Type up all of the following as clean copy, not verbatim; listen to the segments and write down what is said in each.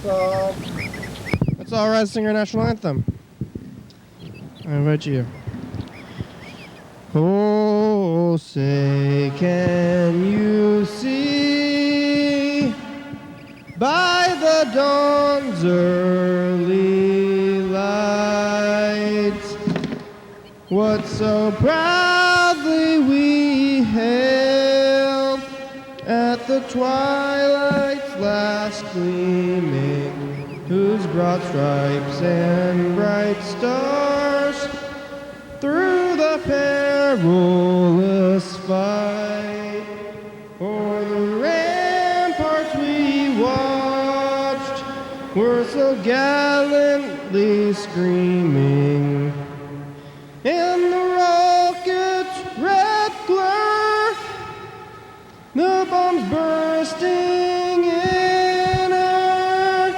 Let's all rise, sing our national anthem. I invite you. Oh, say, can you see by the dawn's early light what so proudly we hailed at the twilight's last gleaming, whose broad stripes and bright stars through the perilous fight o'er the ramparts we watched were so gallantly screaming, and the rocket's red glare, the bombs bursting in air,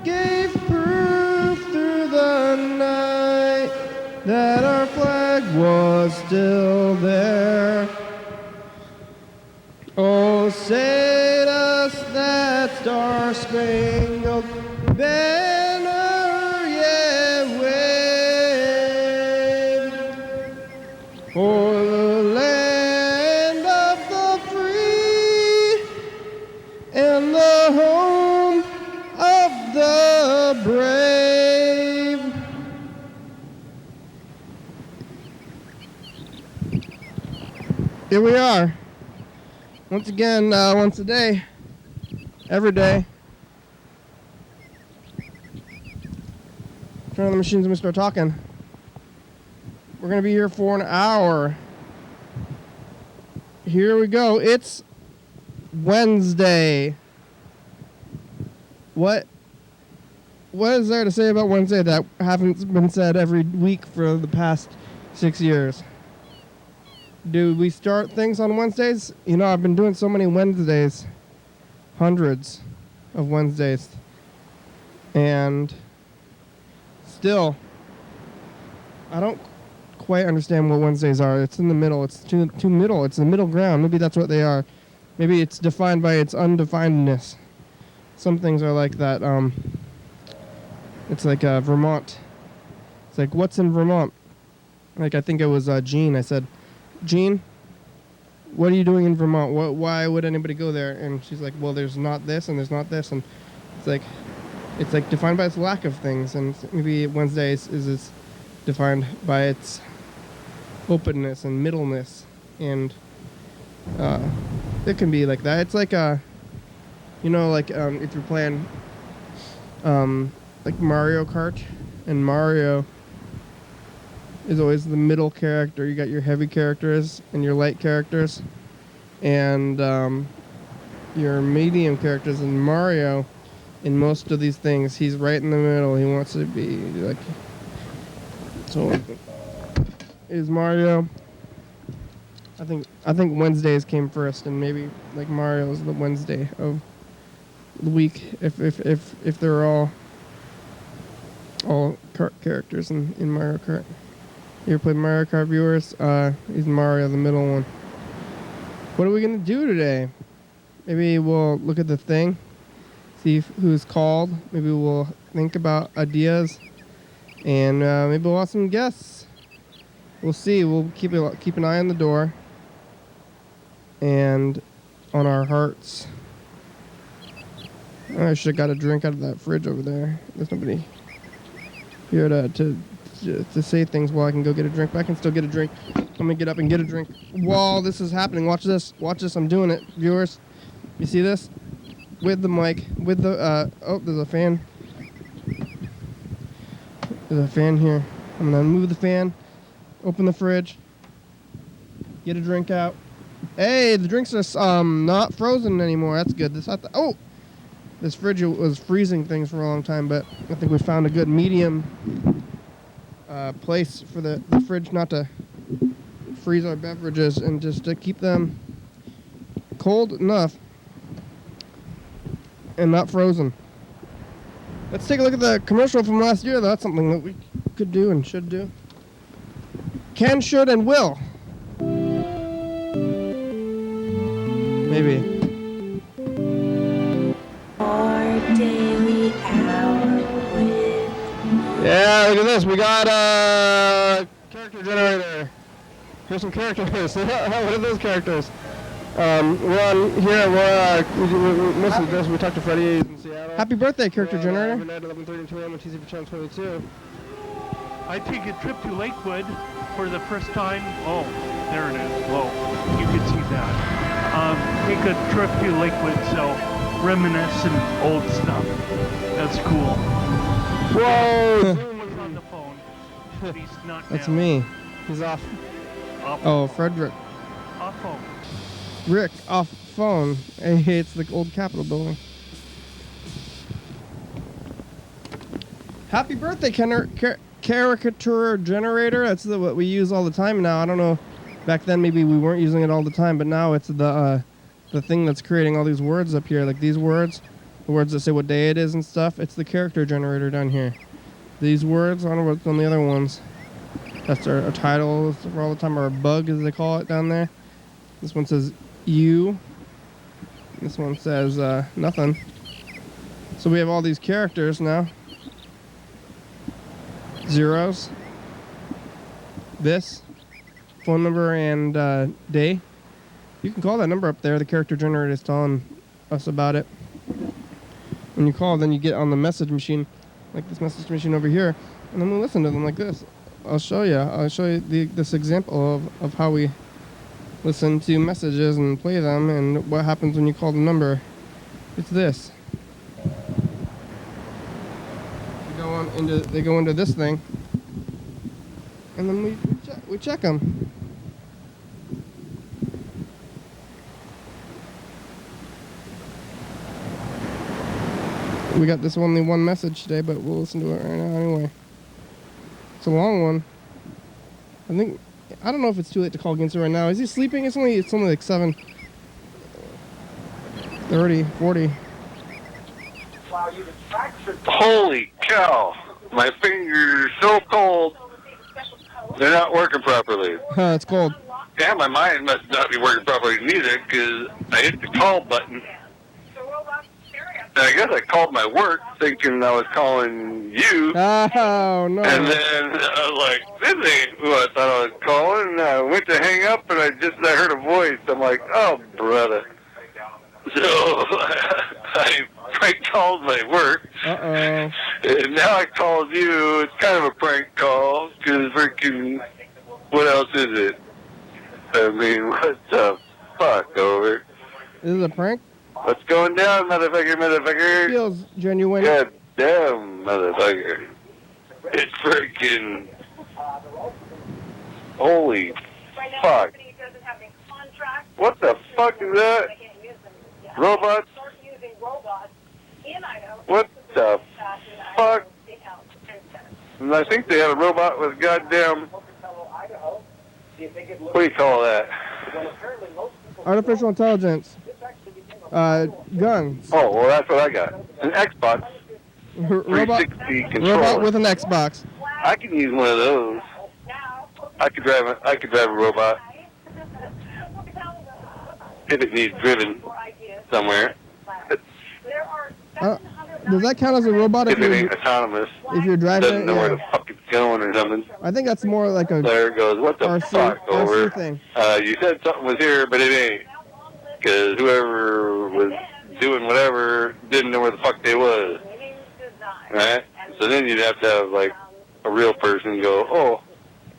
gave proof through the night that our flag was still there. Oh, say does that star-spangled banner yet wave o'er the land of the free and the home of the brave. Here we are. Once again, once a day, every day. Turn on the machines and we start talking. We're going to be here for an hour. Here we go. It's Wednesday. What is there to say about Wednesday that hasn't been said every week for the past 6 years? Do we start things on Wednesdays? You know, I've been doing so many Wednesdays. Hundreds of Wednesdays. And still, I don't quite understand what Wednesdays are. It's in the middle. It's too middle. It's the middle ground. Maybe that's what they are. Maybe it's defined by its undefinedness. Some things are like that. It's like Vermont. It's like, what's in Vermont? Like, I think it was Jean. I said, Jean, what are you doing in Vermont? Why would anybody go there? And she's like, well, there's not this and there's not this. And it's like defined by its lack of things. And maybe Wednesdays is defined by its openness and middleness. And it can be like that. It's like, if you're playing like Mario Kart, and Mario is always the middle character. You got your heavy characters and your light characters, and your medium characters. And Mario, in most of these things, he's right in the middle. He wants to be like. So, is Mario? I think Wednesdays came first, and maybe like Mario's the Wednesday of the week. If they're all kart characters in Mario Kart. You ever played Mario Kart, viewers? He's Mario, the middle one. What are we going to do today? Maybe we'll look at the thing, see who's called. Maybe we'll think about ideas, and maybe we'll have some guests. We'll see. We'll keep an eye on the door and on our hearts. I should have got a drink out of that fridge over there. There's nobody here to say things while I can go get a drink, but I can still get a drink. I'm gonna get up and get a drink while this is happening. Watch this. I'm doing it, viewers. You see this? With the mic, with the, there's a fan. There's a fan here. I'm gonna move the fan, open the fridge, get a drink out. Hey, the drinks are not frozen anymore. That's good. This fridge was freezing things for a long time, but I think we found a good medium place for the fridge not to freeze our beverages and just to keep them cold enough and not frozen. Let's take a look at the commercial from last year. That's something that we could do and should do. Can, should, and will. Maybe. Our daily Yeah, look at this. We got a character generator. Here's some characters. What are those characters? We're on here. We're mostly this. We talked to Freddie in Seattle. Happy birthday, character generator. Every night at 11:32 a.m. on TCTV Channel 22. I take a trip to Lakewood for the first time. Oh, there it is. Whoa, you can see that. Take a trip to Lakewood, so reminiscing old stuff. That's cool. Whoa! Someone's on the phone. But he's not That's down. me. He's off. Oh, Frederick. Off phone. Rick, off phone. Hey, it's the old Capitol building. Happy birthday, caricature generator. That's what we use all the time now. I don't know. Back then, maybe we weren't using it all the time, but now it's the thing that's creating all these words up here, like these words, the words that say what day it is and stuff. It's the character generator down here. These words, I don't know what's on the other ones. That's our title for all the time, or a bug, as they call it down there. This one says you. This one says nothing. So we have all these characters now. Zeros. This. Phone number and day. You can call that number up there. The character generator is telling us about it. When you call, then you get on the message machine, like this message machine over here, and then we listen to them like this. I'll show you. I'll show you this example of how we listen to messages and play them, and what happens when you call the number. It's this. They go into this thing, and then we check them. We got this only one message today, but we'll listen to it right now anyway. It's a long one. I don't know if it's too late to call Ginsu right now. Is he sleeping? It's only like 7:30, 40. Holy cow! My fingers are so cold. They're not working properly. Huh, it's cold. Yeah, my mind must not be working properly neither, because I hit the call button. And I guess I called my work thinking I was calling you. Oh, no. And then I was like, this ain't who I thought I was calling. And I went to hang up, and I heard a voice. I'm like, oh, brother. So I prank called my work. Uh-oh. And now I called you. It's kind of a prank call, because freaking, what else is it? I mean, what the fuck, over? This is a prank? What's going down, motherfucker? Feels genuine. God damn, motherfucker. It's freaking... Holy fuck. What the fuck is that? Robots? What the fuck? And I think they have a robot with goddamn... What do you call that? Artificial intelligence. Guns. Oh, well, that's what I got. An Xbox Robot 360 controller. Robot with an Xbox. I can use one of those. I could drive a robot if it needs driven somewhere. Does that count as a robot if it ain't autonomous? If you're driving doesn't know where the fuck it's going or something. I think that's more like a there it goes. What the fuck, over? thing. You said something was here, but it ain't. Because whoever was doing whatever didn't know where the fuck they was. Right? So then you'd have to have, like, a real person go, oh,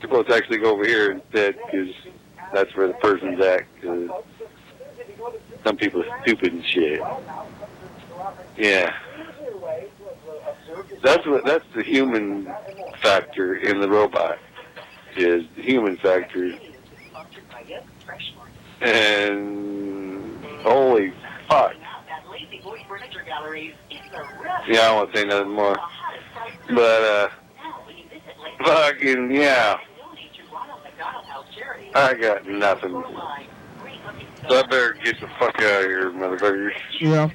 let's actually go over here instead, because that's where the person's at, because some people are stupid and shit. Yeah. That's the human factor in the robot, is the human factor. And holy fuck. Yeah, I won't say nothing more. But, fucking, yeah. I got nothing. So I better get the fuck out of here, motherfuckers. Yeah.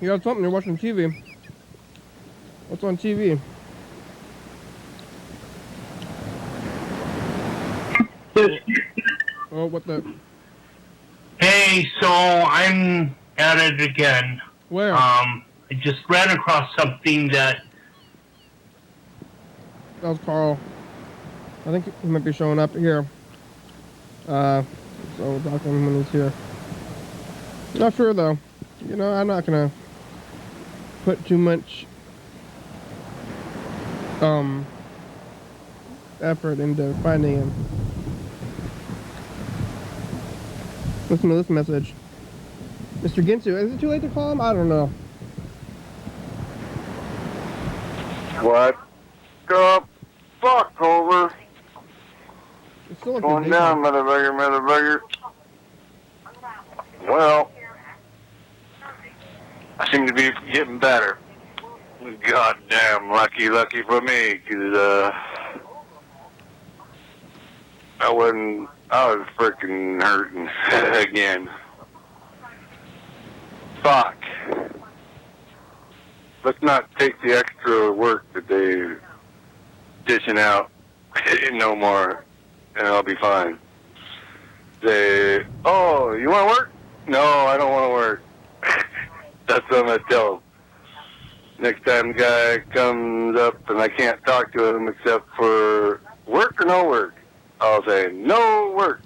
You got something, you're watching TV. What's on TV? Oh, what the? Hey, so I'm at it again. Where? I just ran across something that That was Carl. I think he might be showing up here. So we'll talk to him when he's here. Not sure though. You know, I'm not gonna put too much effort into finding him. Listen to this message. Mr. Ginsu, is it too late to call him? I don't know. What the fuck, over? It's still like Going down, motherfucker. Well, I seem to be getting better. Goddamn lucky for me, 'cause I was freaking hurting again. Fuck. Let's not take the extra work that they're dishing out no more, and I'll be fine. Say, oh, you want to work? No, I don't want to work. That's what I'm going to tell them. Next time the guy comes up and I can't talk to him except for work or no work, I'll say, no work.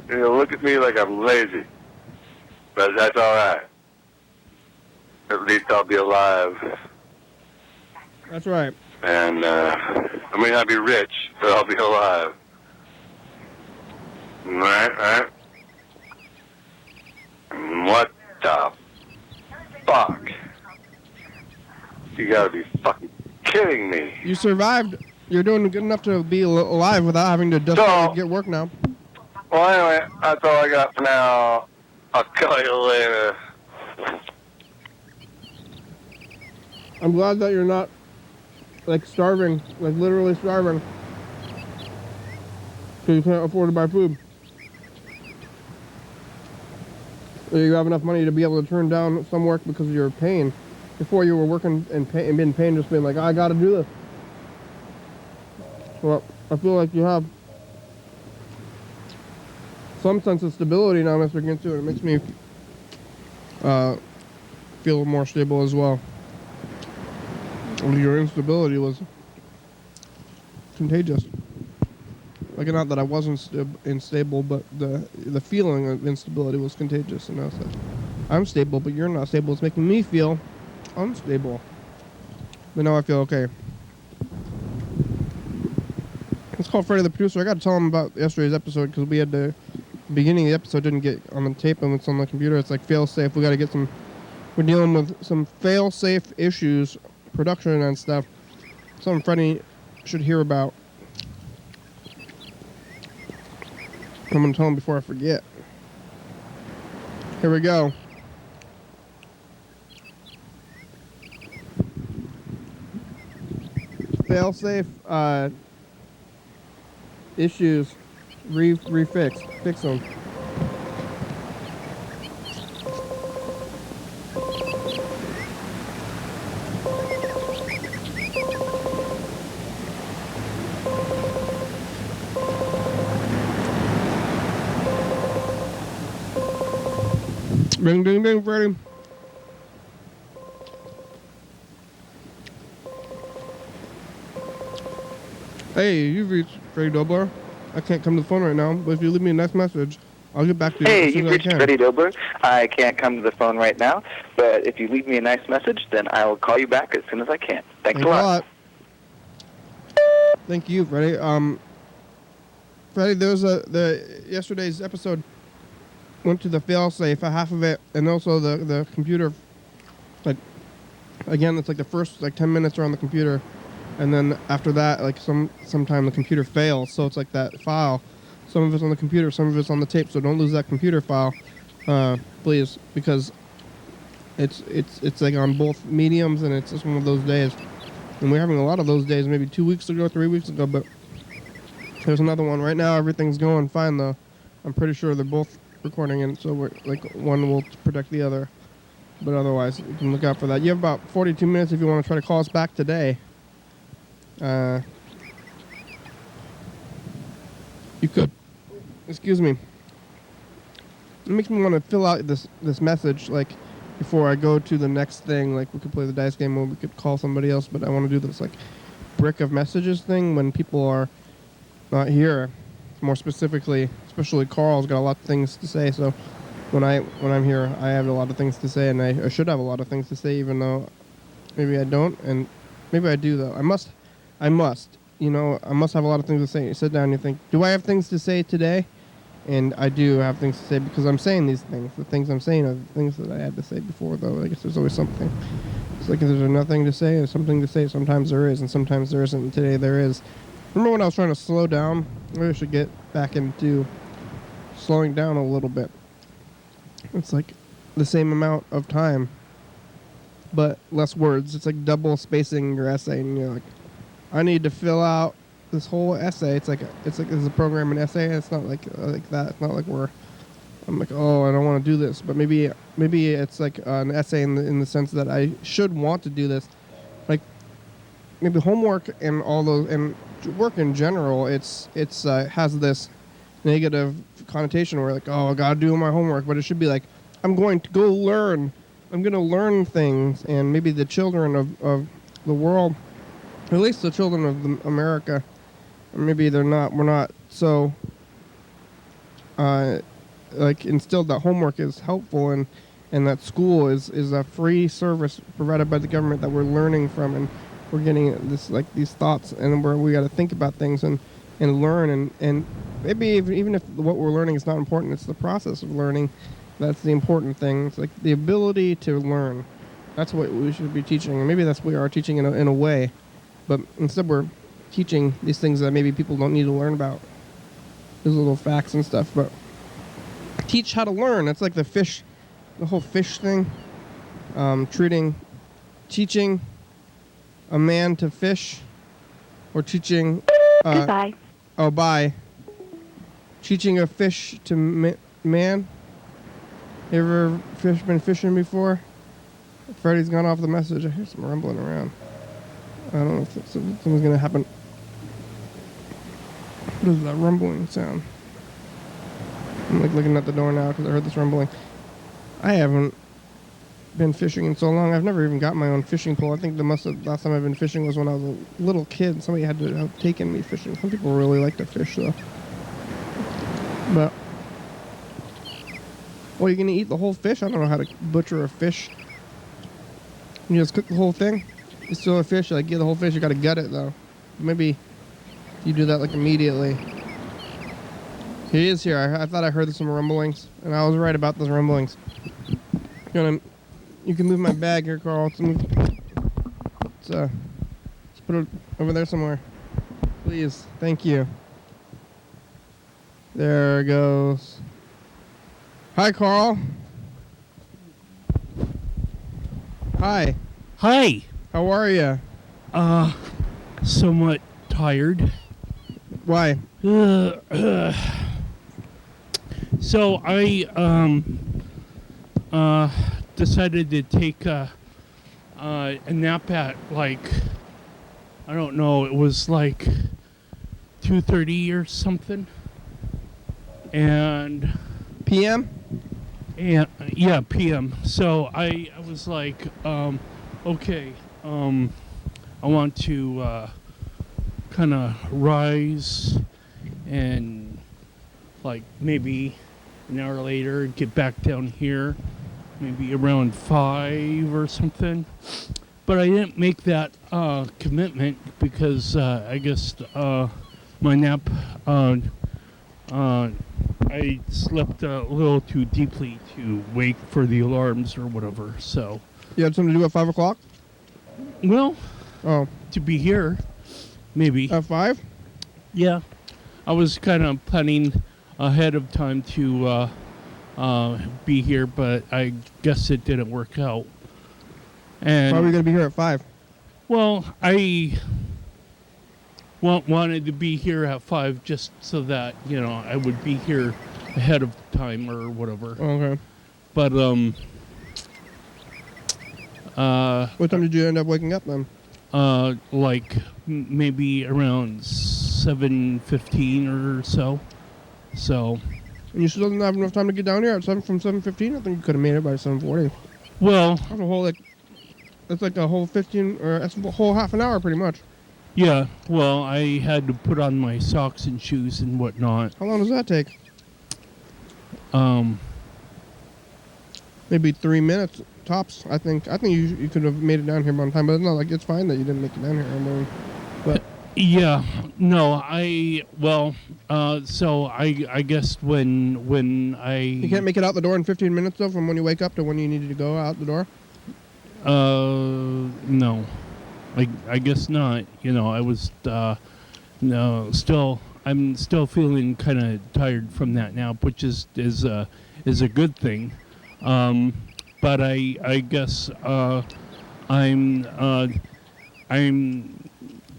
And he'll look at me like I'm lazy. But that's all right. At least I'll be alive. That's right. And I may not be rich, but I'll be alive. Right? What the fuck? You gotta be fucking kidding me. You survived. You're doing good enough to be alive without having to just get work now. Well, anyway, that's all I got for now. I'll call you later. I'm glad that you're not, like, starving, like, literally starving. Because you can't afford to buy food. Or you have enough money to be able to turn down some work because of your pain. Before you were working and being in pain, just being like, I gotta do this. Well, I feel like you have some sense of stability now, Mr. Ginsu, and it makes me feel more stable as well. Your instability was contagious. Like, not that I wasn't unstable, but the feeling of instability was contagious. And I was like, I'm stable, but you're not stable. It's making me feel unstable. But now I feel okay. Let's call Freddie the producer. I got to tell him about yesterday's episode because we had the beginning of the episode didn't get on the tape and it's on the computer. It's like fail safe. We got to get some. We're dealing with some fail safe issues, production and stuff. Something Freddie should hear about. I'm gonna tell him before I forget. Here we go. Fail-safe issues. Fix them. Ring, ding, ding, Freddie. Hey, you've reached Freddie Dobler. I can't come to the phone right now, but if you leave me a nice message, I'll get back to you Hey, as soon you've as I reached can. Freddie Dobler. I can't come to the phone right now, but if you leave me a nice message, then I will call you back as soon as I can. Thanks a lot. Thank you, Freddie. Freddie, there was yesterday's episode went to the fail-safe, half of it, and also the computer. Like, again, it's like the first 10 minutes are on the computer, and then after that, like sometime the computer fails. So it's like that file. Some of it's on the computer, some of it's on the tape. So don't lose that computer file, please, because it's like on both mediums, and it's just one of those days. And we're having a lot of those days, maybe 2 weeks ago, 3 weeks ago, but there's another one right now. Everything's going fine though. I'm pretty sure they're both recording, and so we're like one will protect the other, but otherwise you can look out for that. You have about 42 minutes if you want to try to call us back today. You could. Excuse me. It makes me want to fill out this message like before I go to the next thing. Like we could play the dice game, or we could call somebody else, but I want to do this like brick of messages thing when people are not here. More specifically, especially Carl's got a lot of things to say. So when I'm here, I have a lot of things to say, and I should have a lot of things to say, even though maybe I don't, and maybe I do though. I must. You know, I must have a lot of things to say. You sit down and you think, do I have things to say today? And I do have things to say because I'm saying these things. The things I'm saying are the things that I had to say before, though. I guess there's always something. It's like if there's nothing to say, there's something to say. Sometimes there is, and sometimes there isn't. And today there is. Remember when I was trying to slow down? Maybe I should get back into slowing down a little bit. It's like the same amount of time, but less words. It's like double spacing your essay, and you're like, I need to fill out this whole essay. It's like there's a program in essay. It's not like that. It's not like I'm like, oh, I don't want to do this. But maybe it's like an essay in the sense that I should want to do this. Like maybe homework and all those and work in general. It's has this negative connotation where like, oh, I gotta do my homework. But it should be like, I'm going to go learn. I'm gonna learn things, and maybe the children of the world. At least the children of America, maybe we're not so, like instilled that homework is helpful and that school is a free service provided by the government that we're learning from, and we're getting these thoughts, and where we got to think about things and learn, and maybe even if what we're learning is not important, it's the process of learning that's the important thing. It's like the ability to learn. That's what we should be teaching, and maybe that's what we are teaching in a way. But instead we're teaching these things that maybe people don't need to learn about. These little facts and stuff. But teach how to learn. That's like the whole fish thing. Teaching a man to fish. Or teaching... Goodbye. Oh, bye. Teaching a fish to man. You ever been fishing before? Freddie's gone off the message. I hear some rumbling around. I don't know if something's going to happen. What is that rumbling sound? I'm like looking at the door now because I heard this rumbling. I haven't been fishing in so long. I've never even got my own fishing pole. I think last time I've been fishing was when I was a little kid. Somebody had to have taken me fishing. Some people really like to fish though. But, well, you're going to eat the whole fish? I don't know how to butcher a fish. You just cook the whole thing? You still a fish, like get the whole fish, you gotta gut it though. Maybe you do that like immediately. He is here. I thought I heard some rumblings, and I was right about those rumblings. You can move my bag here, Carl. Let's put it over there somewhere. Please. Thank you. There it goes. Hi, Carl. Hi. Hi. How are you? Somewhat tired. Why? So I decided to take a nap at like, I don't know, it was like 2:30 or something. And PM? And yeah, PM. So I was like, okay, I want to kind of rise and like maybe an hour later get back down here, maybe around 5 or something. But I didn't make that commitment because I guess my nap, I slept a little too deeply to wake for the alarms or whatever, so. You had something to do at 5 o'clock? Well, oh, to be here, maybe. At 5? Yeah. I was kind of planning ahead of time to be here, but I guess it didn't work out. And why were you going to be here at 5? Well, I wanted to be here at 5 just so that, you know, I would be here ahead of time or whatever. Okay. But, what time did you end up waking up then? Like maybe around 7:15 or so. So. And you still didn't have enough time to get down here at 7:15? I think you could have made it by 7:40. Well. That's a whole, that's like a whole 15, or that's a whole half an hour pretty much. Yeah, well, I had to put on my socks and shoes and whatnot. How long does that take? Um, Maybe 3 minutes tops. I think you could have made it down here on time, but it's not like it's fine that you didn't make it down here. I mean, but yeah, no, so I guess when I... you can't make it out the door in 15 minutes though, from when you wake up to when you needed to go out the door. No, I guess not. You know, I was I'm still feeling kind of tired from that now, which is a good thing. But I guess I'm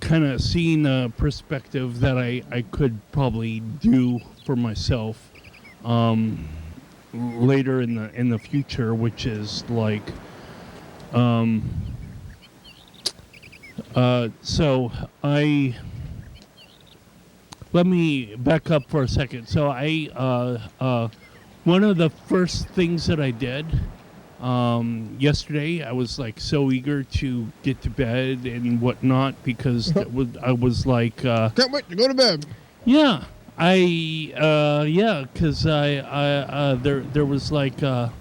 kind of seeing a perspective that I could probably do for myself later in the future, which is like so let me back up for a second. So one of the first things that I did yesterday, I was like so eager to get to bed and whatnot because I was like, Can't wait to go to bed. yeah, because there was like I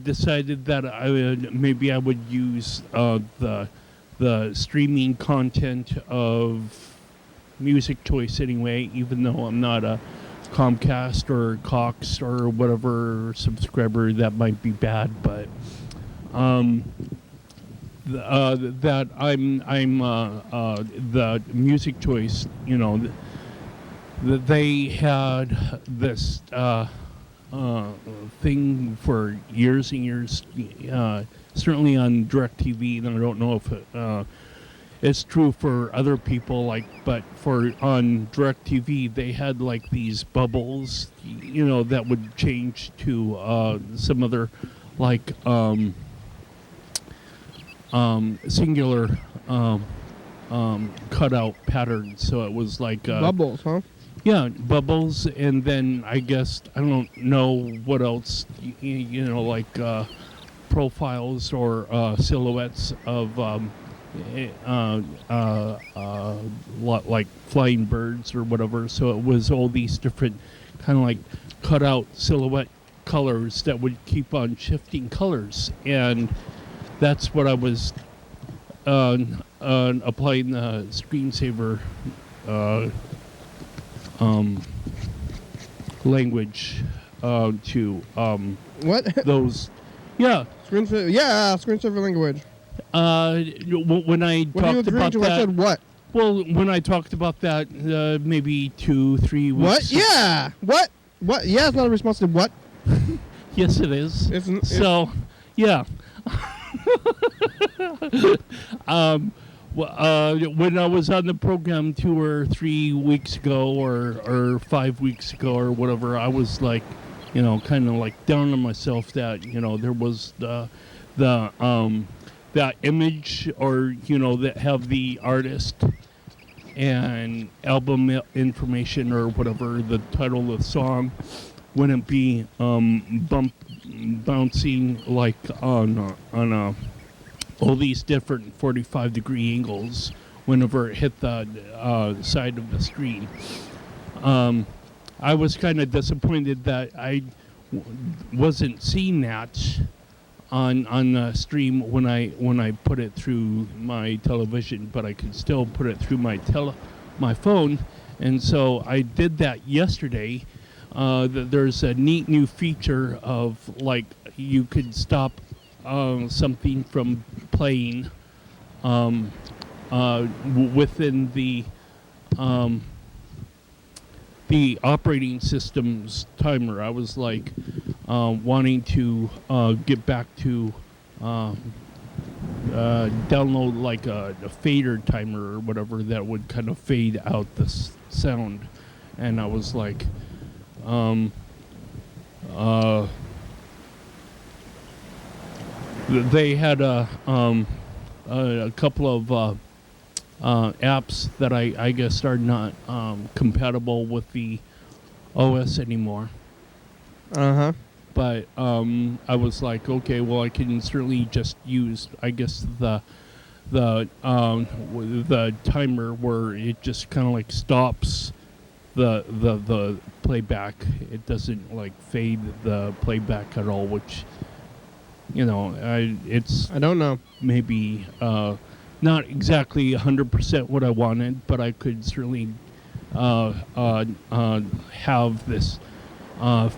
decided that I would use the streaming content of Music Choice anyway, even though I'm not a Comcast or Cox or whatever subscriber. That might be bad, but that I'm the Music Choice, you know, that they had this thing for years and years, certainly on DirecTV, and I don't know if it's true for other people, but on DirecTV, they had like these bubbles, you know, that would change to some other like singular cutout pattern. So it was like Bubbles, huh? yeah, bubbles, and then I guess I don't know what else, you know, like profiles or silhouettes of like flying birds or whatever. So it was all these different kind of like cutout silhouette colors that would keep on shifting colors, and that's what I was applying the screensaver language to What? those. Yeah. Screensaver language. When I What do you talked agree about to? that, I said what? well, when I talked about that, maybe 2-3 weeks. What? Yeah. What? What? Yeah, it's not a response to what. Yes, it is. It's So, yeah. When I was on the program 2 or 3 weeks ago, or 5 weeks ago, or whatever, I was like, you know, kind of like down on myself that, you know, there was that image, or, you know, that have the artist and album information or whatever, the title of the song wouldn't be bouncing like on all these different 45-degree angles whenever it hit the side of the screen. I was kind of disappointed that I wasn't seeing that on the stream when I put it through my television, but I could still put it through my phone, and so I did that yesterday. There's a neat new feature of like you could stop something from playing within the operating system's timer. I was like wanting to get back to download like a fader timer or whatever that would kind of fade out the sound, and I was like they had a couple of apps that I guess are not compatible with the OS anymore. Uh-huh. But I was like, okay, well, I can certainly just use, I guess, the the timer where it just kind of like stops the playback. It doesn't like fade the playback at all, which it's I don't know. maybe not exactly 100% what I wanted, but I could certainly have this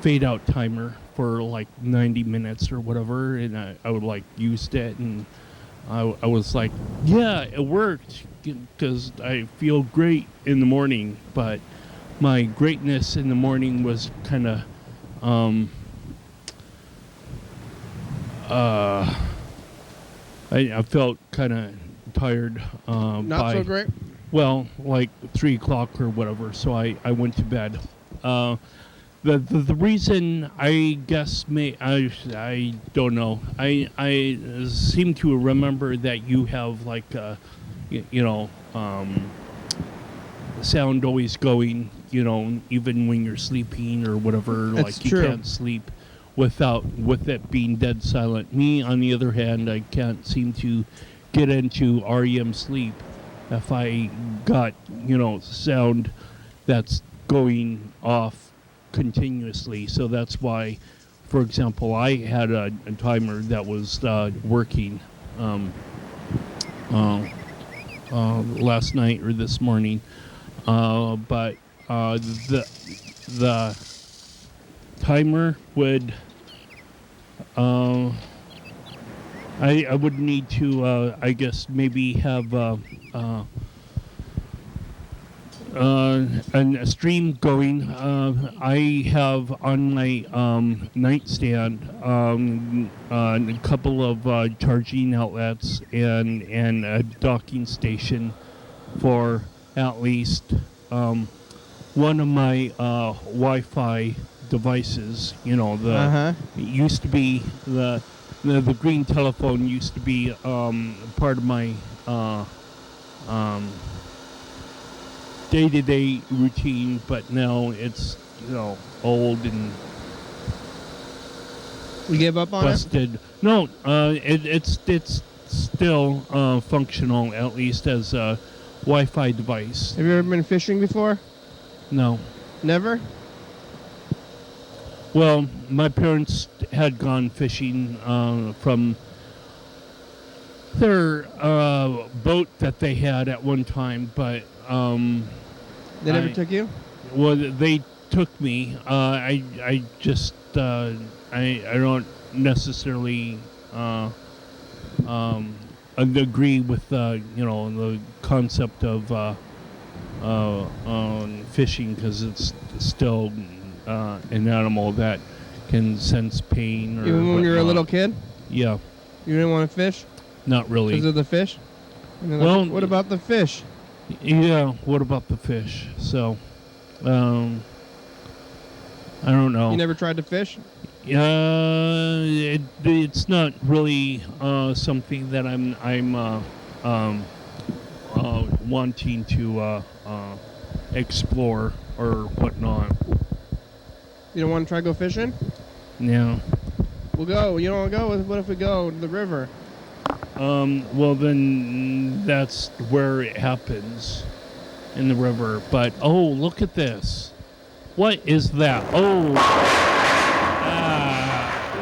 fade out timer for like 90 minutes or whatever, and I would like used it, and I was like, yeah, it worked because I feel great in the morning, but my greatness in the morning was kind of I felt kind of tired Not so great. well, like 3 o'clock or whatever, so I went to bed. The reason, I guess, I don't know. I seem to remember that you have like sound always going, even when you're sleeping or whatever. It's like you true. can't sleep with it being dead silent. Me, on the other hand, I can't seem to get into REM sleep if I got sound that's going off continuously. So that's why, for example, I had a timer that was working last night or this morning, but the timer would I would need to I guess maybe have a stream going. I have on my nightstand a couple of charging outlets and a docking station for at least one of my Wi-Fi devices. It used to be the green telephone used to be part of my day-to-day routine, but now it's old and You gave up on busted. No, it's still functional, at least as a Wi-Fi device. it? Have you ever been fishing before? No. Never? Well, my parents had gone fishing from their boat that they had at one time, but They never took you? well, they took me. I just I don't necessarily agree with the concept of fishing, because it's still an animal that can sense pain. Or Even when you were a whatnot. little kid? Yeah, You didn't want to fish? not really. Because of the fish? And then Well, what about the fish? Yeah, what about the fish? So, I don't know. You never tried to fish? It's not really something that I'm wanting to explore or whatnot. You don't want to try to go fishing? Yeah. We'll go. You don't want to go? What if we go to the river? Well, then that's where it happens, in the river. But look at this. What is that? What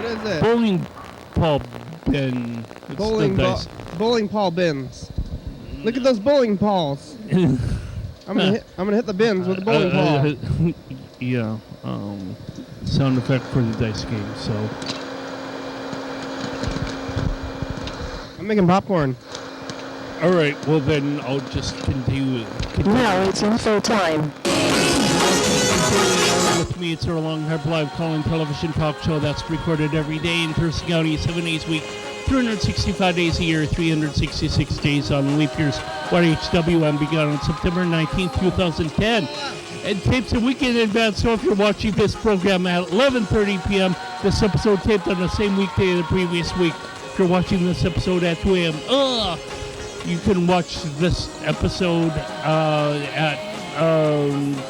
is it? Bowling ball bin. It's Bowling the ball. dice. Bowling ball bins. Look at those bowling balls. I'm gonna hit the bins with the bowling ball. Yeah. Sound effect for the dice game. So. I'm making popcorn. All right. Well, then I'll just continue. Now it's info time. With me, it's our long-haired live call-in television talk show that's recorded every day in Thurston County, 7 days a week, 365 days a year, 366 days on leap years. YDHWM began on September 19th, 2010. And tapes a week in advance, so if you're watching this program at 11:30 p.m., this episode taped on the same weekday of the previous week. If you're watching this episode at 2 a.m., you can watch this episode at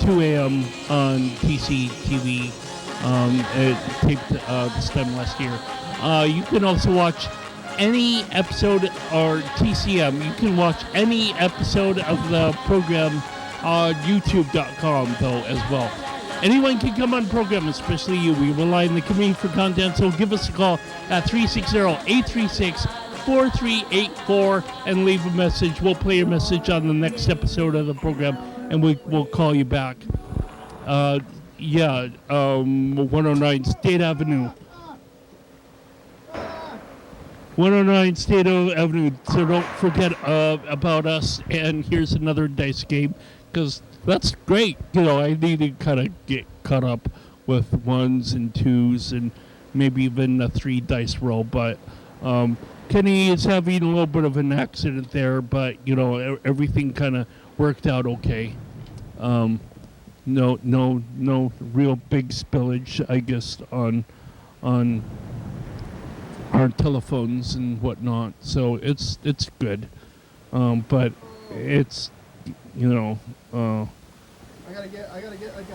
2 a.m. on TCTV. It taped this time last year. You can also watch any episode, or TCM, you can watch any episode of the program on YouTube.com, though, as well. Anyone can come on the program, especially you. We rely on the community for content, so give us a call at 360-836-4384 and leave a message. We'll play your message on the next episode of the program, and we'll call you back. 109 State Avenue. 109 State Avenue. So don't forget about us. And here's another dice game, because that's great. You know, I need to kind of get caught up with ones and twos and maybe even a 3 dice roll. But Kenny is having a little bit of an accident there, but you know, everything kind of worked out okay. No real big spillage, I guess, on our telephones and whatnot. So it's good, but it's, you know. I gotta get like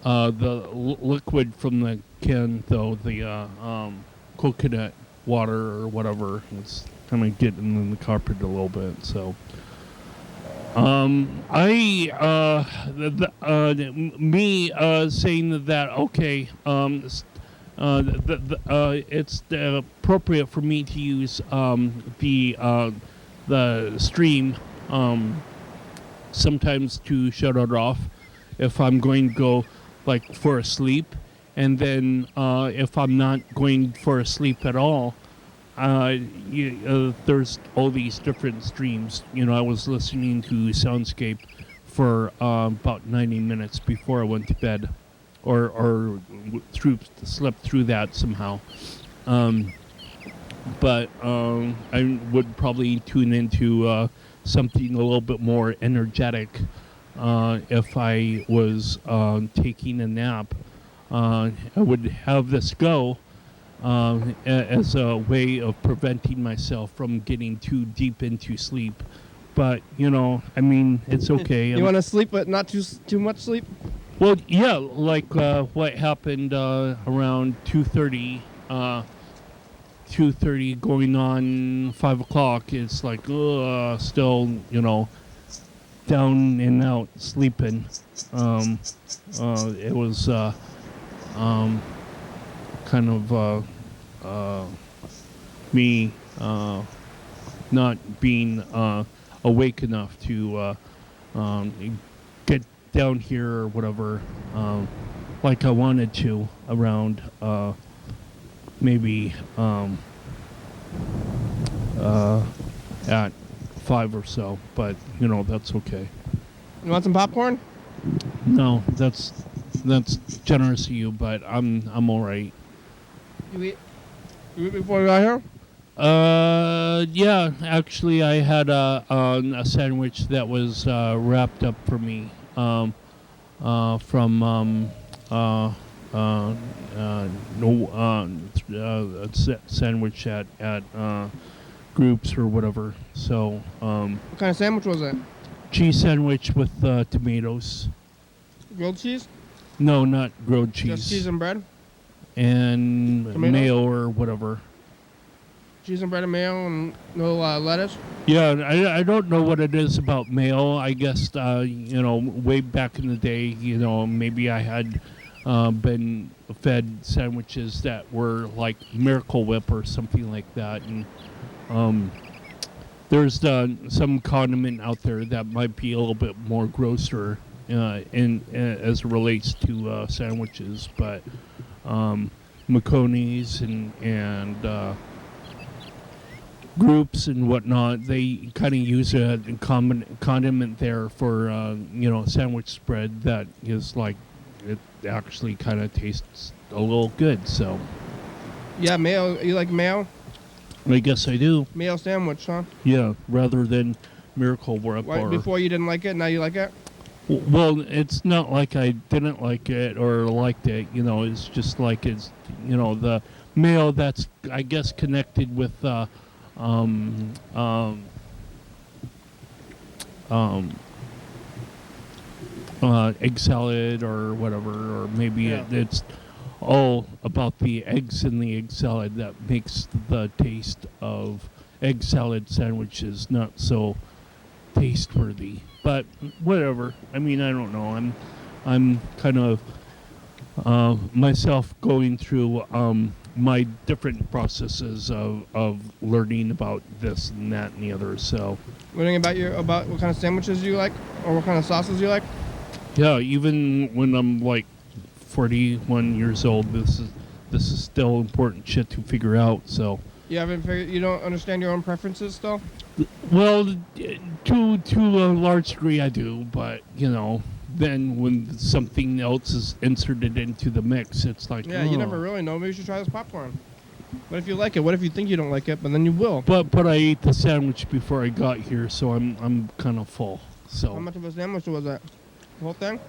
the liquid from the can, though, the coconut water or whatever, it's kind of getting in the carpet a little bit. So saying that, okay, it's appropriate for me to use the stream sometimes to shut it off if I'm going to go like for a sleep, and then if I'm not going for a sleep at all, there's all these different streams. You know, I was listening to Soundscape for about 90 minutes before I went to bed, or slept through that somehow. But I would probably tune into something a little bit more energetic if I was taking a nap. I would have this go as a way of preventing myself from getting too deep into sleep. But, you know, I mean, it's okay. You want to sleep, but not too much sleep? Well, yeah, like what happened around 2:30, 2:30 going on 5 o'clock. It's like, still, you know, down and out sleeping. It was kind of me not being awake enough to get down here or whatever, like I wanted to, around maybe at 5 or so, but you know, that's okay. You want some popcorn? No, that's generous of you, but I'm all right. You eat before you got here? Yeah, actually, I had a sandwich that was wrapped up for me from sandwich at Groups or whatever. So what kind of sandwich was it? Cheese sandwich with tomatoes. Grilled cheese? No, not grilled cheese. Just cheese and bread? And tomatoes? Mayo or whatever. Cheese and bread and mayo and no lettuce? Yeah, I don't know what it is about mayo. I guess, you know, way back in the day, you know, maybe I had been fed sandwiches that were like Miracle Whip or something like that. And there's some condiment out there that might be a little bit more grosser as it relates to sandwiches. But McConey's and Groups and whatnot, they kind of use a condiment there for you know, sandwich spread that is like, it actually kind of tastes a little good. So yeah, mayo. You like mayo? I guess I do. Mayo sandwich, huh? Yeah, rather than Miracle Whip. Before you didn't like it, now you like it? Well, it's not like I didn't like it or liked it. You know, it's just like, it's, you know, the mayo that's, I guess, connected with egg salad or whatever, or maybe it's all about the eggs in the egg salad that makes the taste of egg salad sandwiches not so taste-worthy. But whatever. I mean, I don't know. I'm kind of myself going through my different processes of learning about this and that and the other. So Learning about what kind of sandwiches you like, or what kind of sauces you like. yeah, even when I'm like 41 years old, this is still important shit to figure out. So You don't understand your own preferences still? well, to a large degree I do, but then when something else is inserted into the mix, it's like Yeah, you never really know. Maybe you should try this popcorn. What if you like it? What if you think you don't like it, but then you will? But I ate the sandwich before I got here, so I'm kind of full. So How much of a sandwich was that? The whole thing?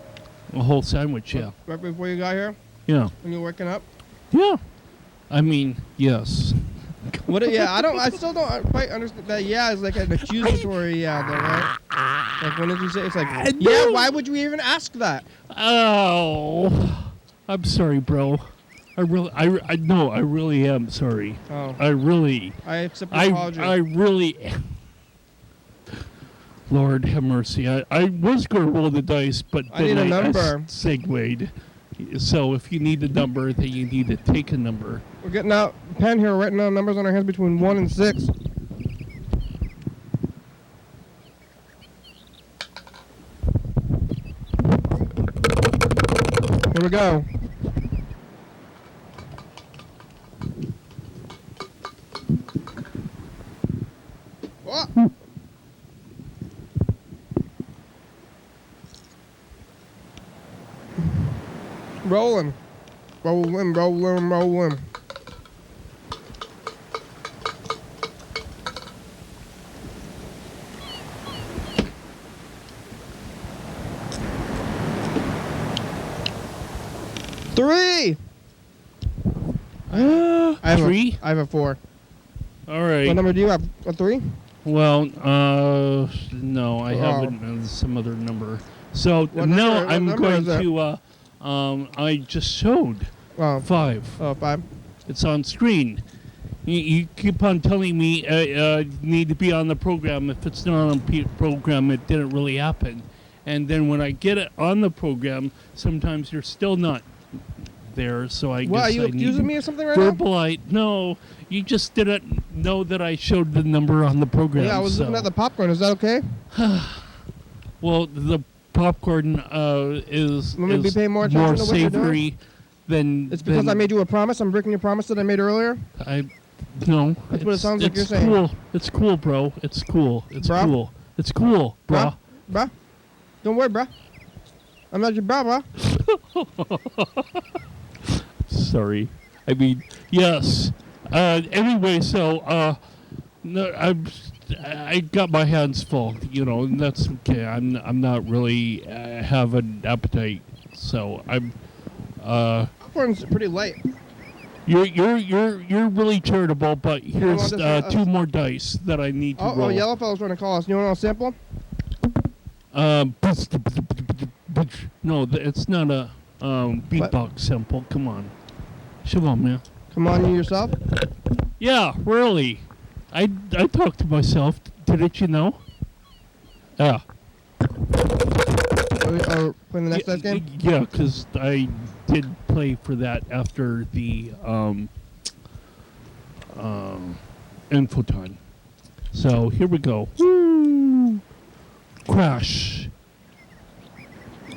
a whole sandwich, yeah. Right before you got here? Yeah. When you were waking up? Yeah. I mean, yes. I still don't quite understand that. Yeah, is like an accusatory yeah, though, right? Like, when did you say? It's like, yeah, why would you even ask that? Oh, I'm sorry, bro. I really am sorry. Oh. I accept your apology. I really am. Lord have mercy. I was going to roll the dice, but I need a number. Segued. So if you need a number, then you need to take a number. We're getting out pen here, writing down numbers on our hands between 1 and 6. Here we go. What? Rolling. Rolling. 3. Three? I have a 4. All right. What number do you have? A 3? Well, no, I haven't. Some other number. So now I'm going to. I just showed 5. Oh, 5. It's on screen. You keep on telling me need to be on the program. If it's not on the program, it didn't really happen. And then when I get it on the program, sometimes you're still not there. So I guess Are you I need accusing me of something right now? verbalize. No, you just didn't know that I showed the number on the program. Yeah, I was looking at the popcorn. Is that okay? Well, the popcorn is paying more attention to what you're doing? savory than. It's because I made you a promise. I'm breaking your promise that I made earlier. No. That's what it sounds like you're saying. Cool. It's cool, bro. It's cool. It's Bruh? cool. It's cool, bro. Bruh. Don't worry, bruh. I'm not your bruh. Sorry. I mean, yes. Anyway, so no, I got my hands full, and that's okay. I'm not really have an appetite, so I'm. Popcorn's pretty light. You're really charitable, but here's 2 more dice that I need to roll. Oh, yellow fellow's trying to call us. You want a sample? No, it's not a beatbox sample. Come on, come on, man. Come on, you yourself. Yeah, really. I talk to myself. Didn't you know? Yeah. Are playing the next dice game? Yeah, because I did play for that after the infoton. So here we go. Woo! Crash.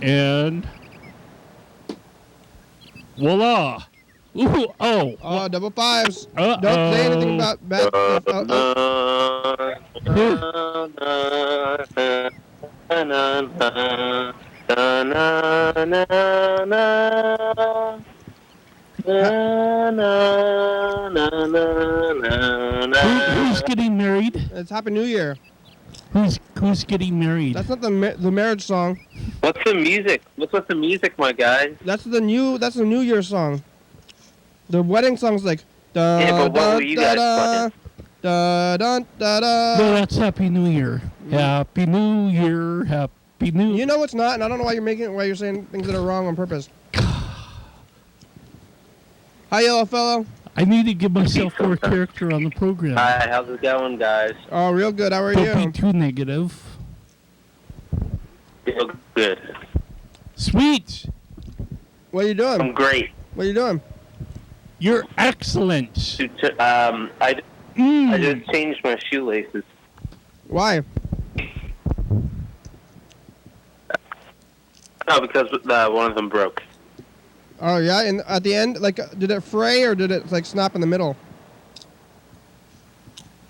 And voila! Ooh, oh! Oh, double 5s. Uh-oh. Don't say anything about bad stuff. Who's getting married? It's Happy New Year. Who's getting married? That's not the marriage song. What's the music? What's with the music, my guy? That's the New Year song. The wedding song's like da Yeah, but what were you guys da da da da da. No, that's Happy New Year. Happy New Year. Happy New. You know it's not, and I don't know why you're saying things that are wrong on purpose. Hi, yellow fellow. I need to give myself more character on the program. Hi, how's it going, guys? Oh, real good. How are Don't you? be too negative. Feel good. Sweet. What are you doing? I'm great. What are you doing? You're excellent. I just changed my shoelaces. Why? No, because one of them broke. Oh yeah, and at the end, like, did it fray or did it like snap in the middle?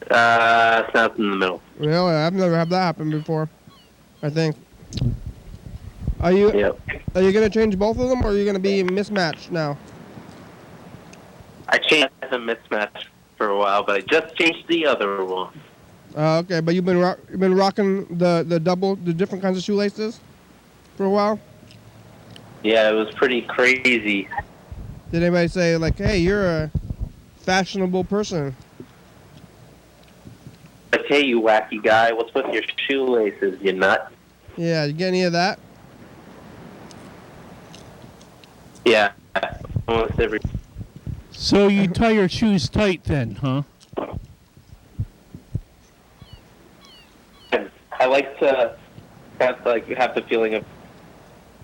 Snapped in the middle. Really, I've never had that happen before. I think. Are you gonna change both of them, or are you gonna be mismatched now? I changed the mismatch for a while, but I just changed the other one. Okay, but you've been rocking the different kinds of shoelaces for a while. Yeah, it was pretty crazy. Did anybody say like, "Hey, you're a fashionable person"? Like, hey, you wacky guy, what's with your shoelaces, you nut? Yeah, you get any of that? Yeah, almost every. So you tie your shoes tight then, huh? I like to have the feeling of,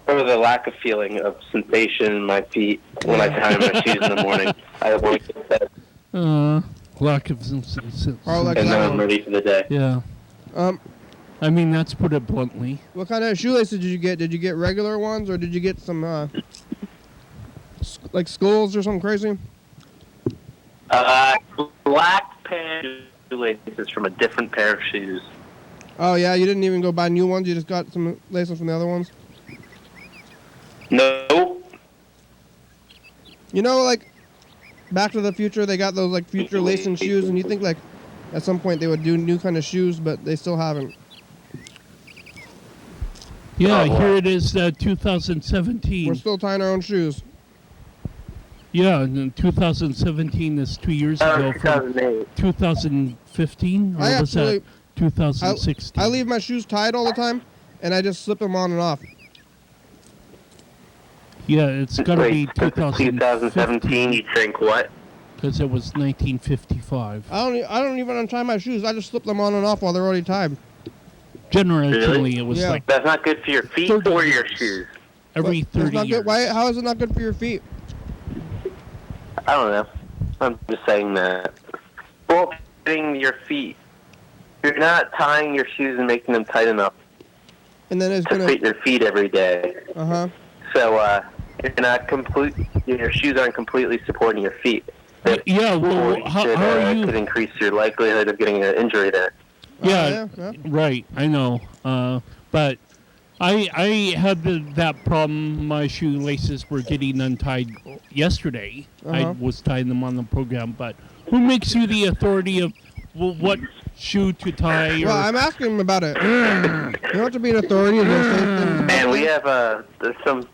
or the lack of feeling of sensation in my feet when I tie my shoes in the morning. I avoid that. Lack of sensation. Like and then I'm ready for the day. Yeah. I mean, that's put it bluntly. What kind of shoelaces did you get? Did you get regular ones, or did you get some like skulls or something crazy? Black pair of shoelaces from a different pair of shoes. Oh yeah, you didn't even go buy new ones. You just got some laces from the other ones. No. You know, like Back to the Future, they got those like future lacing shoes, and you think like at some point they would do new kind of shoes, but they still haven't. Yeah, here it is, 2017. We're still tying our own shoes. Yeah, and 2017 is 2 years ago. 2008. 2015? Or was that 2016? I leave my shoes tied all the time, and I just slip them on and off. Yeah, it's got to be 2017. You think what? Because it was 1955. I don't even untie my shoes. I just slip them on and off while they're already tied. Generally, it was like that's not good for your feet or your shoes. Every 30 years. Good. Why? How is it not good for your feet? I don't know. I'm just saying that. Well, your feet. You're not tying your shoes and making them tight enough. And then it's to fit your feet every day. So you're not complete. Your shoes aren't completely supporting your feet. Yeah. Well, how are you? Could increase your likelihood of getting an injury there. Yeah, right. I know. But I had that problem. My shoelaces were getting untied yesterday. I was tying them on the program. But who makes you the authority of what shoe to tie? Well, I'm asking him about it. You don't have to be an authority. Man, we have there's some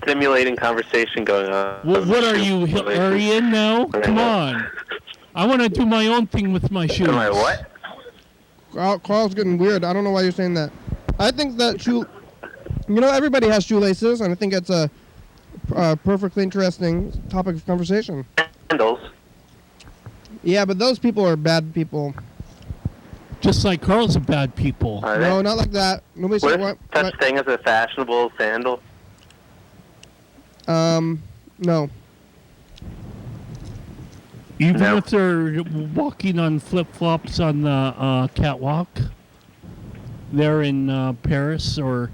stimulating conversation going on. Well, what are you? Are you in now? Come on. I want to do my own thing with my shoes. Am I what? Carl's getting weird. I don't know why you're saying that. I think that everybody has shoelaces, and I think it's a perfectly interesting topic of conversation. Sandals. Yeah, but those people are bad people. Just like Carl's a bad people. No, not like that. Nobody said what such thing as a fashionable sandal? No. Even if they're walking on flip-flops on the catwalk, they're in Paris or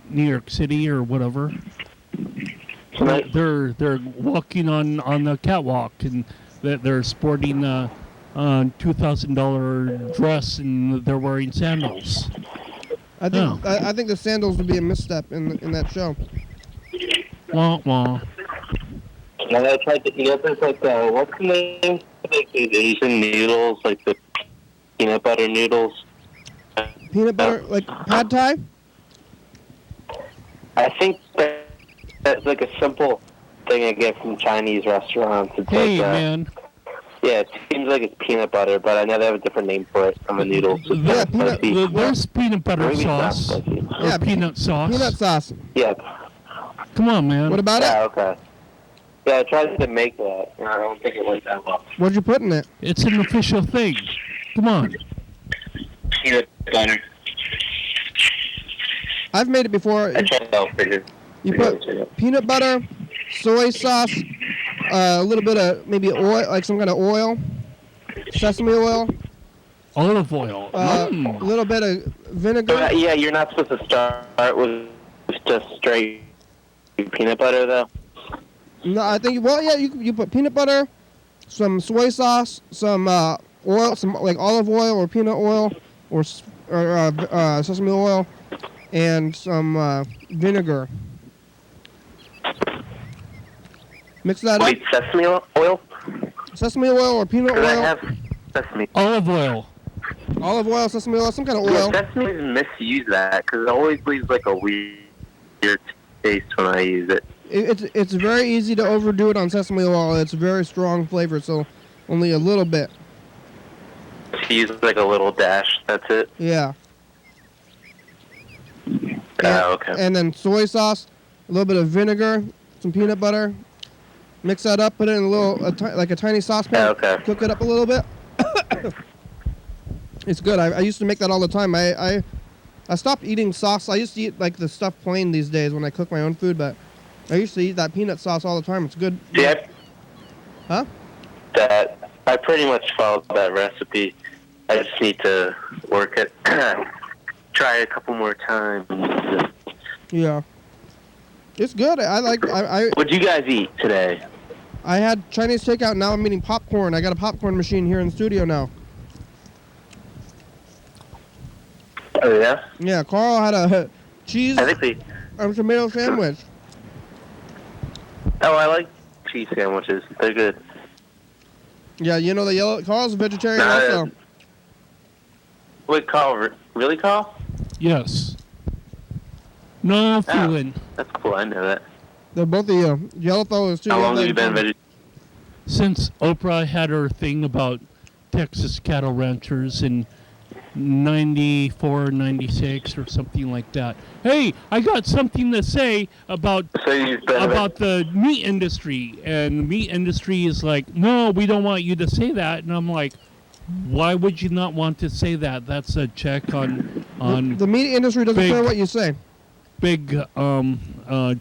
New York City or whatever. They're walking on the catwalk and they're sporting a $2,000 dress and they're wearing sandals. I think the sandals would be a misstep in that show. Wah wah. And I tried to eat there's like what's the name? Like these Asian noodles, like the peanut butter noodles. Peanut butter, like pad thai? I think that's like a simple thing I get from Chinese restaurants. It's man. Yeah, it seems like it's peanut butter, but I know they have a different name for it from the noodles. There's peanut butter sauce. Yeah, peanut sauce. Peanut sauce. Yeah. Come on, man. What about it? Okay. So I tried to make that, and I don't think it went that well. What'd you put in it? It's an official thing. Come on. Peanut butter. I've made it before. I tried it out for you. You put peanut butter, soy sauce, a little bit of maybe oil, like some kind of oil, sesame oil, Olive oil. a little bit of vinegar. So, yeah, you're not supposed to start with just straight peanut butter, though. No, I think, well, yeah, you put peanut butter, some soy sauce, some oil, some like olive oil or peanut oil or sesame oil, and some vinegar. Mix that Wait, sesame oil? Sesame oil or peanut Could I oil. have sesame? Olive oil. Olive oil, sesame oil, some kind of oil. Yeah, sesame misuse that because it always leaves like a weird taste when I use it. It's very easy to overdo it on sesame oil. It's a very strong flavor, so only a little bit. To use like a little dash, that's it? Yeah. Okay. And then soy sauce, a little bit of vinegar, some peanut butter. Mix that up, put it in a little, like a tiny saucepan. Okay. Cook it up a little bit. It's good. I used to make that all the time. I stopped eating sauce. I used to eat like the stuff plain these days when I cook my own food, but I used to eat that peanut sauce all the time. It's good. Yeah. Huh? That I pretty much followed that recipe. I just need to work it. Try it a couple more times. Yeah. It's good. I What'd you guys eat today? I had Chinese takeout. Now I'm eating popcorn. I got a popcorn machine here in the studio now. Oh yeah. Yeah, Carl had a cheese and tomato sandwich. Oh, I like cheese sandwiches. They're good. Yeah, you know the yellow. Carl's a vegetarian Nah, also. Wait, Carl? Really, Carl? Yes. No feeling. That's cool. I know that. They're both the yellow fellows too. How long have you been vegetarian? Since Oprah had her thing about Texas cattle ranchers in 94, 96 or something like that. Hey, I got something to say about the meat industry. And the meat industry is like, no, we don't want you to say that. And I'm like, why would you not want to say that? That's a check on the meat industry doesn't care what you say. Big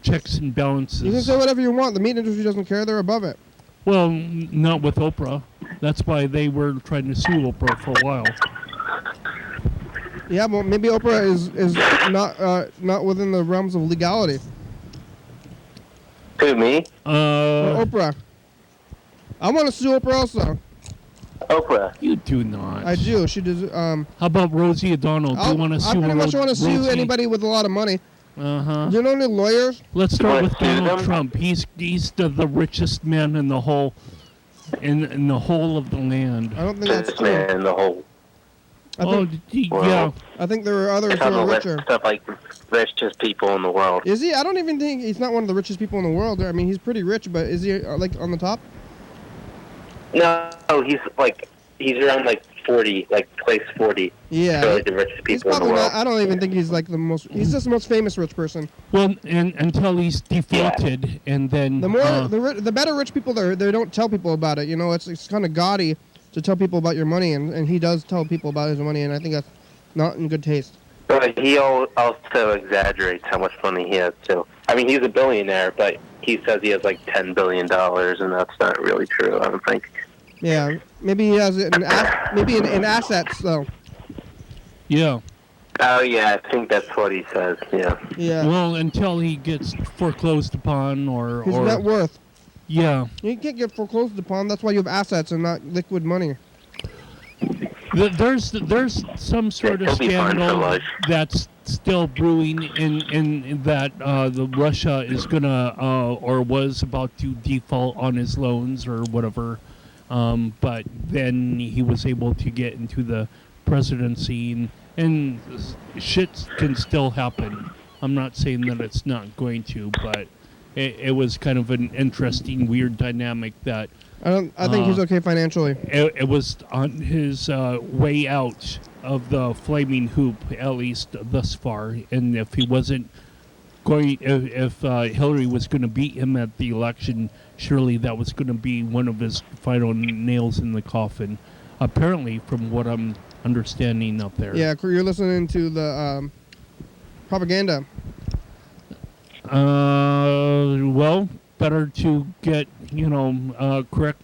checks and balances. You can say whatever you want. The meat industry doesn't care. They're above it. Well, not with Oprah. That's why they were trying to sue Oprah for a while. Yeah, well, maybe Oprah is not within the realms of legality. Who, me? Oprah. I want to sue Oprah also. Oprah. You do not. I do. She does. How about Rosie O'Donnell? Do you want to sue? I pretty much want to sue Rosie? anybody with a lot of money. Uh-huh. Do you know any lawyers? Let's start with Donald Trump. He's the richest man in the whole in the whole of the land. I don't think that's true. Man in the whole. Yeah. I think there are others who are richer. Stuff like richest people in the world. Is he? I don't even think he's not one of the richest people in the world. I mean, he's pretty rich, but is he like on the top? No, he's around like 40, like place 40. Yeah. For like the richest He's people in the probably world. not. I don't even think he's like the most. He's just the most famous rich person. Well, and until he's defaulted, and then The more the better rich people they don't tell people about it. You know, it's kind of gaudy to tell people about your money, and he does tell people about his money, and I think that's not in good taste. But he also exaggerates how much money he has too. I mean, he's a billionaire, but he says he has like $10 billion, and that's not really true. I don't think. Yeah, maybe he has it in assets though. Yeah. Oh yeah, I think that's what he says. Yeah. Yeah. Well, until he gets foreclosed upon or His net worth. Yeah. You can't get foreclosed upon. That's why you have assets and not liquid money. There's some sort of scandal that's still brewing in that the Russia is gonna or was about to default on his loans or whatever, but then he was able to get into the presidency and shit can still happen. I'm not saying that it's not going to, but it was kind of an interesting, weird dynamic that. I think he's okay financially. It was on his way out of the flaming hoop, at least thus far. And if he wasn't going, if Hillary was going to beat him at the election, surely that was going to be one of his final nails in the coffin. Apparently, from what I'm understanding up there. Yeah, you're listening to the propaganda. Well, better to get, correct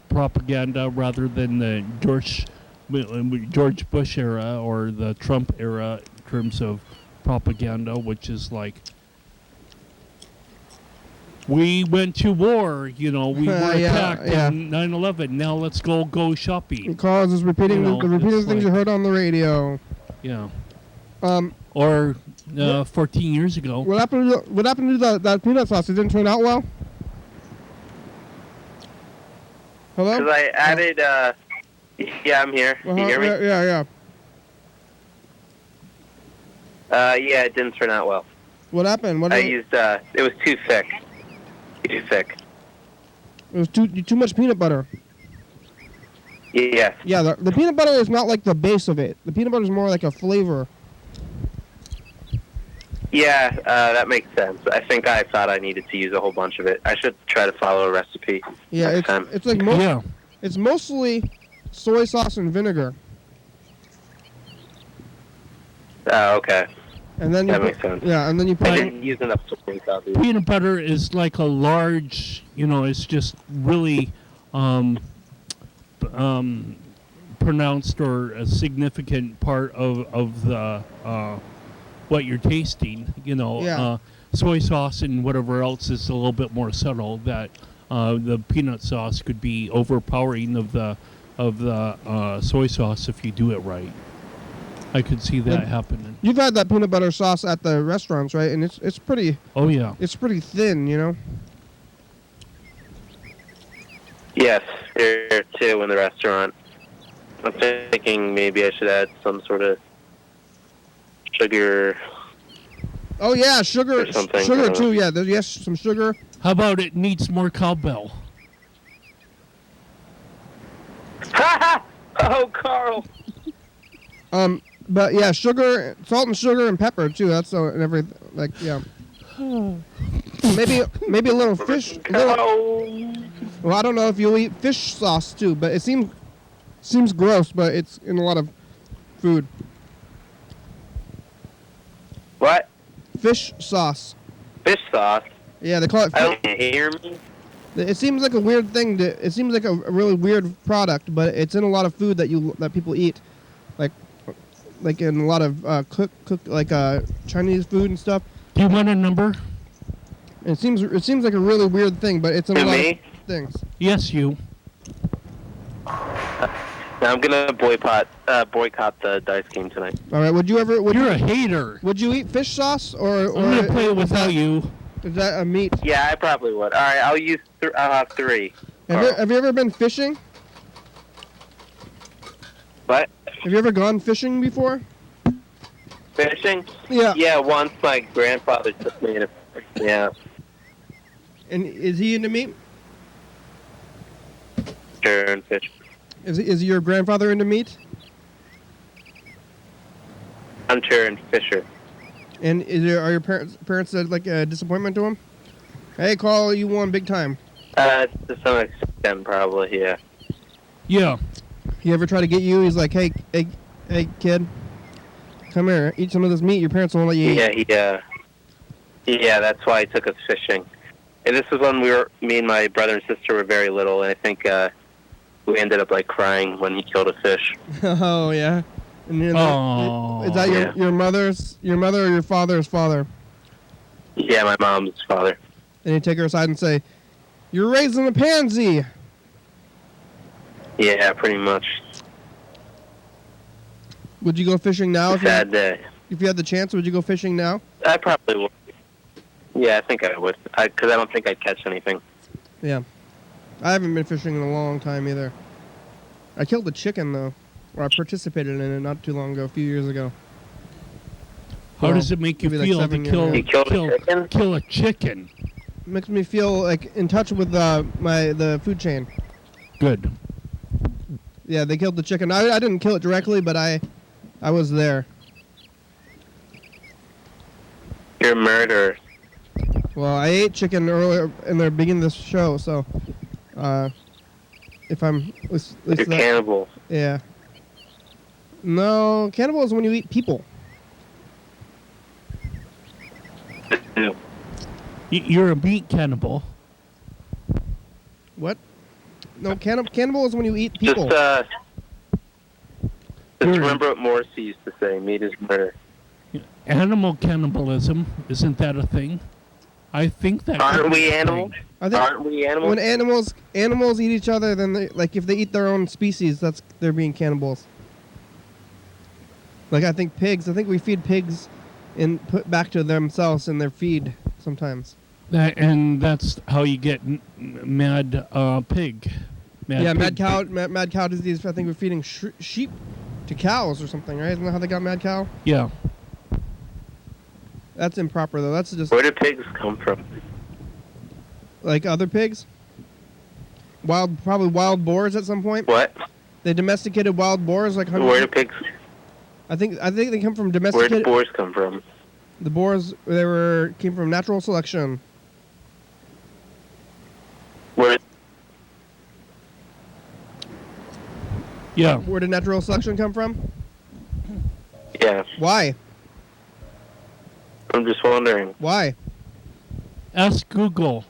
propaganda rather than the George Bush era or the Trump era in terms of propaganda, which is like, we went to war, we were attacked in 9/11. Now let's go shopping. Carl is repeating the things like, you heard on the radio. Yeah. Or 14 years ago. What happened to that peanut sauce? It didn't turn out well? Hello? Because I added, yeah, I'm here. Uh-huh. You hear me? Yeah. Yeah, it didn't turn out well. What happened? I used, it was too thick. Too thick. It was too much peanut butter. Yes. Yeah, the peanut butter is not like the base of it. The peanut butter is more like a flavor. Yeah, that makes sense. I think I thought I needed to use a whole bunch of it. I should try to follow a recipe next time. It's like it's mostly soy sauce and vinegar. Oh, okay. And then that makes sense. Yeah, and then you put. I didn't use enough soy sauce. Peanut butter is like a large, it's just really pronounced or a significant part of the what you're tasting. Soy sauce and whatever else is a little bit more subtle. That the peanut sauce could be overpowering of the soy sauce if you do it right. I could see that happening. You've had that peanut butter sauce at the restaurants, right? And it's pretty. Oh yeah. It's pretty thin, Yes, here too in the restaurant. I'm thinking maybe I should add some sort of sugar. Oh yeah, sugar. Or something. Sugar too. Yeah, yes, some sugar. How about it needs more cowbell? Oh, Carl. But yeah, sugar, salt and sugar and pepper too. That's and everything. Like maybe a little fish. Well, I don't know if you'll eat fish sauce too, but it seems gross, but it's in a lot of food. What? Fish sauce. Fish sauce? Yeah, they call it. I don't hear me. It seems like a weird thing. It seems like a really weird product, but it's in a lot of food that people eat, like in a lot of Chinese food and stuff. Do you want a number? It seems like a really weird thing, but it's in a lot of things. Yes, you. Now I'm gonna boycott the dice game tonight. All right. You're a hater. Would you eat fish sauce or? I'm gonna play it without you. Is that a meat? Yeah, I probably would. All right, I'll have 3. Have you ever been fishing? What? Have you ever gone fishing before? Fishing? Yeah. Yeah, once my grandfather took me to. Yeah. And is he into meat? Sure, and fish. Is your grandfather into meat? Hunter and fisher. And are your parents like a disappointment to him? Hey, Carl, you won big time. To some extent, probably, yeah. Yeah. He ever try to get you? He's like, hey, kid, come here, eat some of this meat. Your parents won't let you eat. Yeah, that's why he took us fishing. And this was when me and my brother and sister were very little, and I think we ended up crying when he killed a fish. Oh yeah. And is that your mother or your father's father? Yeah, my mom's father. And you take her aside and say, "You're raising a pansy." Yeah, pretty much. Would you go fishing now? Sad day. If you had the chance, would you go fishing now? I probably would. Yeah, I think I would. Because I don't think I'd catch anything. Yeah. I haven't been fishing in a long time either. I killed a chicken, though. Or I participated in it not too long ago, a few years ago. How does it make you feel to kill a chicken? It makes me feel like in touch with the food chain. Good. Yeah, they killed the chicken. I didn't kill it directly, but I was there. You're a murderer. Well, I ate chicken earlier in the beginning of this show, so if I'm at least You're that, cannibal. yeah. No, cannibal is when you eat people. You're a meat cannibal. What? No, cannibal is when you eat people. Just remember what Morrissey used to say: "Meat is murder." Animal cannibalism, isn't that a thing? I think that. Aren't we animals? Aren't we animals? When animals eat each other, then like if they eat their own species, they're being cannibals. Like I think we feed pigs and put back to themselves in their feed sometimes. And that's how you get mad pig. Mad cow disease. I think we're feeding sheep to cows or something, right? Isn't that how they got mad cow? Yeah. That's improper though. That's just. Where do pigs come from? Like other pigs? Probably wild boars at some point. What? They domesticated wild boars like hundreds. Where do pigs? I think they come from domesticated. Where do boars come from? The boars came from natural selection. Where? Yeah. Where did natural selection come from? Yeah. Why? I'm just wondering. Why? Ask Google.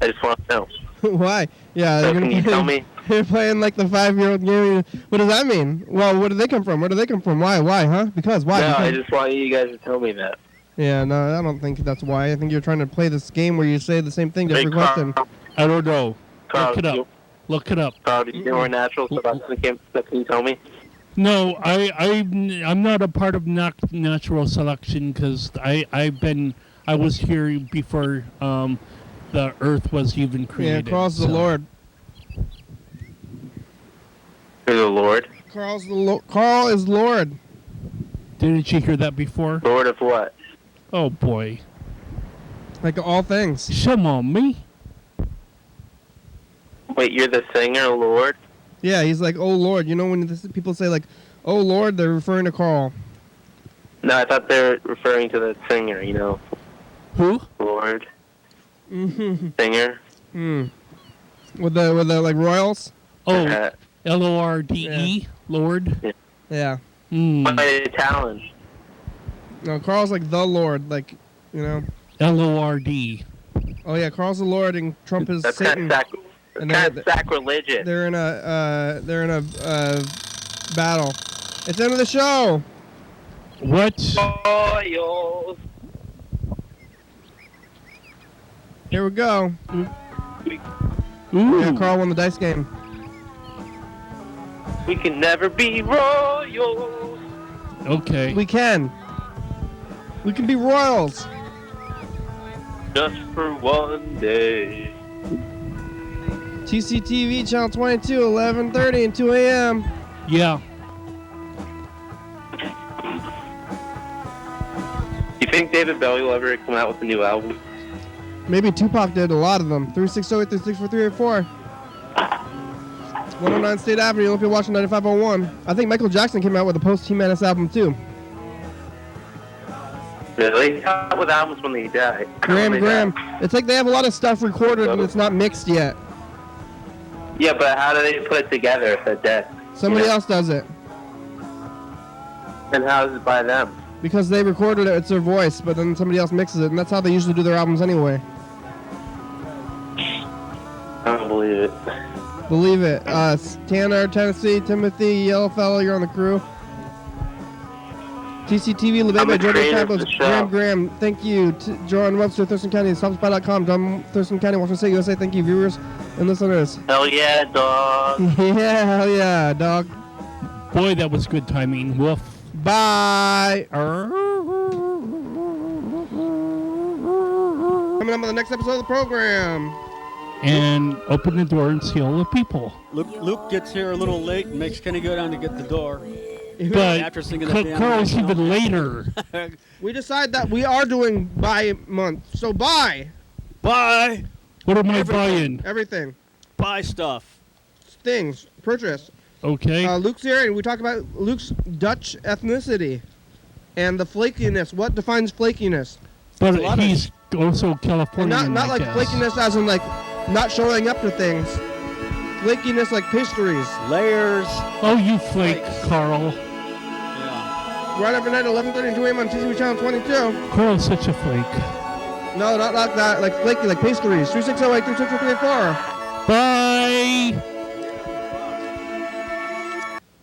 I just want to know. Why? Yeah. So can you tell me? They're playing like the 5-year-old game. What does that mean? Well, where do they come from? Where do they come from? Why? Why? Huh? Because why? No, because... I just want you guys to tell me that. Yeah, no, I don't think that's why. I think you're trying to play this game where you say the same thing to every question. I don't know. Carl, Look it up. Carl, do you know where natural selection came? Can you tell me? No, I'm not a part of natural selection because I was here before the Earth was even created. Yeah, Carl's the Lord. You're the Lord? Carl is Lord. Didn't you hear that before? Lord of what? Oh boy. Like all things. Shame on me. Wait, you're the singer, Lord? Yeah, he's like, oh Lord. You know when people say like, oh Lord, they're referring to Carl. No, I thought they were referring to the singer, you know. Who? Lord. Mm-hmm. Singer. With the like royals? Oh, Lorde, yeah. Lord. Yeah. Italian. No, Carl's like the Lord, like, you know. Lord. Oh yeah, Carl's the Lord and Trump is Satan. That's kind of sacrilegious. They're in a battle. It's the end of the show. What? Royals. Here we go. Ooh. Yeah, Carl won the dice game. We can never be royals. Okay. We can. We can be royals. Just for one day. TCTV channel 22, 11:30 and 2 a.m. Yeah. You think David Bowie will ever come out with a new album? Maybe Tupac did a lot of them. 360-836-4384. 109 State Avenue, Olympia, Washington, 9501. I think Michael Jackson came out with a post-T-Menace album too. Really? How with albums when they die? Graham. It's like they have a lot of stuff recorded and it's not mixed yet. Yeah, but how do they put it together if they're dead? Somebody else does it. And how is it by them? Because they recorded it, it's their voice, but then somebody else mixes it, and that's how they usually do their albums anyway. I don't believe it. Believe it. Tanner, Tennessee, Timothy, Yellowfellow, you're on the crew. TCTV, LeBebe, Jordan Campos, Graham, thank you. John Webster, Thurston County, SouthSpy.com, John, Thurston County, Washington State, USA, thank you, viewers and listeners. Hell yeah, dog. Yeah, hell yeah, dog. Boy, that was good timing. Woof. Bye. Coming up on the next episode of the program. And open the door and see all the people. Luke gets here a little late and makes Kenny go down to get the door. But after singing the damn Carl's national even later. We decide that we are doing buy month. So buy. Buy. What am I buying? Everything. Buy stuff. Things. Purchase. Okay. Luke's here, and we talk about Luke's Dutch ethnicity and the flakiness. What defines flakiness? But also And California. not like flakiness as in like not showing up to things. Flakiness like pastries. Layers. Oh, you flake, Carl. Yeah. Right every night at 11:30 and 2 a.m. on TCTV channel 22. Carl's such a flake. No, not like that. Like flaky, like pastries. 3608-3634. Bye.